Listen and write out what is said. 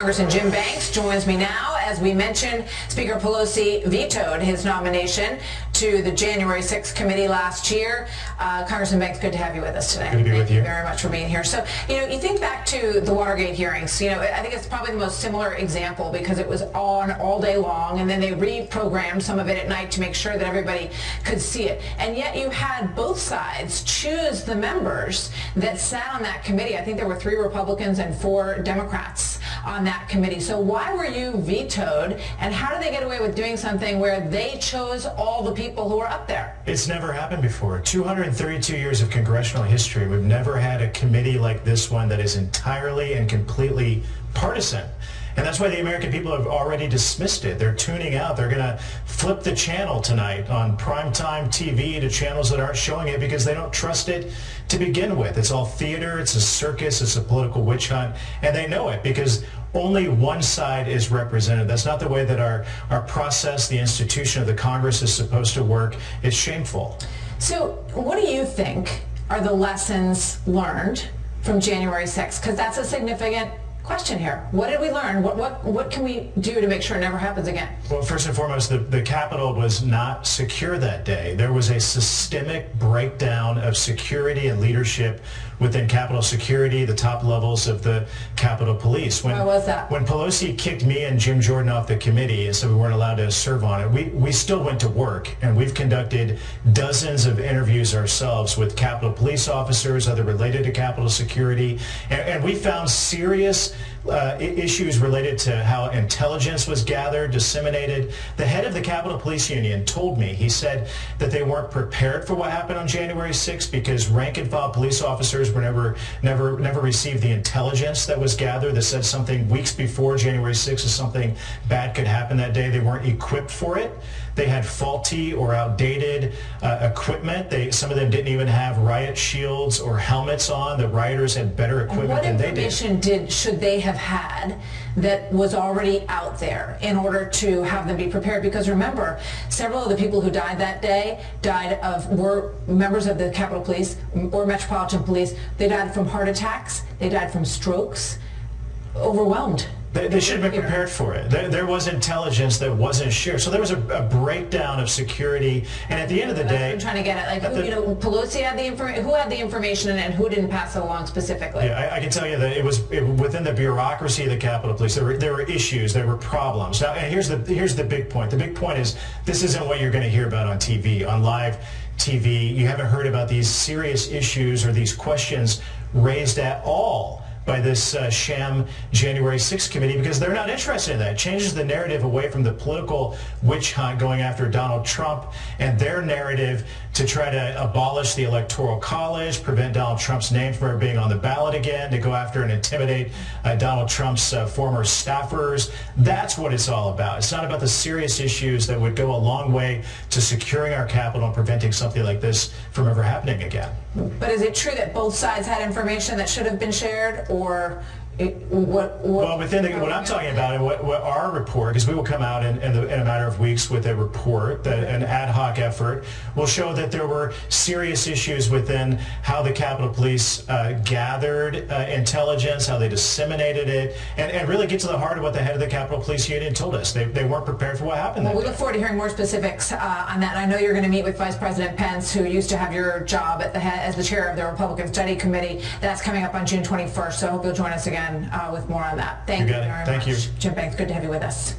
Congressman Jim Banks joins me now. As we mentioned, Speaker Pelosi vetoed his nomination to the January 6th committee last year. Congressman Banks, good to have you with us today. Good to be with you. Thank you very much for being here. So, you think back to the Watergate hearings, I think it's probably the most similar example because it was on all day long and then they reprogrammed some of it at night to make sure that everybody could see it. And yet you had both sides choose the members that sat on that committee. I think there were 3 Republicans and 4 Democrats on that committee. So why were you vetoed, and how did they get away with doing something where they chose all the people who were up there? It's never happened before. 232 years of congressional history. We've never had a committee like this one that is entirely and completely partisan. And that's why the American people have already dismissed it. They're tuning out. They're going to flip the channel tonight on primetime TV to channels that aren't showing it because they don't trust it to begin with. It's all theater. It's a circus. It's a political witch hunt. And they know it because only one side is represented. That's not the way that our process, the institution of the Congress is supposed to work. It's shameful. So what do you think are the lessons learned from January 6th? Because that's a significant question here. What did we learn? What can we do to make sure it never happens again? Well, first and foremost, the Capitol was not secure that day. There was a systemic breakdown of security and leadership within Capitol security, the top levels of the Capitol Police. Why was that? When Pelosi kicked me and Jim Jordan off the committee and said we weren't allowed to serve on it, we still went to work, and we've conducted dozens of interviews ourselves with Capitol Police officers, other related to Capitol security, and we found serious issues related to how intelligence was gathered, disseminated. The head of the Capitol Police Union told me, he said that they weren't prepared for what happened on January 6th because rank and file police officers were never received the intelligence that was gathered that said something weeks before January 6th is something bad could happen that day. They weren't equipped for it. They had faulty or outdated equipment. Some of them didn't even have riot shields or helmets on. The rioters had better equipment than they did. What information should they have had that was already out there in order to have them be prepared? Because remember, several of the people who died that day were members of the Capitol Police or Metropolitan Police. They died from heart attacks. They died from strokes. Overwhelmed. They should have been prepared for it. There was intelligence that wasn't shared. So there was a breakdown of security. And at the end of the day... That's what I'm trying to get at. Pelosi had the information. Who had the information and who didn't pass it along specifically? Yeah, I can tell you that it was within the bureaucracy of the Capitol Police. There were issues. There were problems. Now, and here's the big point. The big point is this isn't what you're going to hear about on TV, on live TV. You haven't heard about these serious issues or these questions raised at all by this sham January 6th committee because they're not interested in that. It changes the narrative away from the political witch hunt going after Donald Trump and their narrative to try to abolish the Electoral College, prevent Donald Trump's name from ever being on the ballot again, to go after and intimidate Donald Trump's former staffers. That's what it's all about. It's not about the serious issues that would go a long way to securing our Capitol and preventing something like this from ever happening again. But is it true that both sides had information that should have been shared, or what? Well, what I'm talking about and what our report, because we will come out in a matter of weeks with a report, an ad hoc effort, will show that there were serious issues within how the Capitol Police gathered intelligence, how they disseminated it, and really get to the heart of what the head of the Capitol Police Union told us. They weren't prepared for what happened. Well, we look forward to hearing more specifics on that. I know you're going to meet with Vice President Pence, who used to have your job as the chair of the Republican Study Committee. That's coming up on June 21st, so I hope you'll join us again with more on that. Thank you very much. Thank you. Jim Banks, good to have you with us.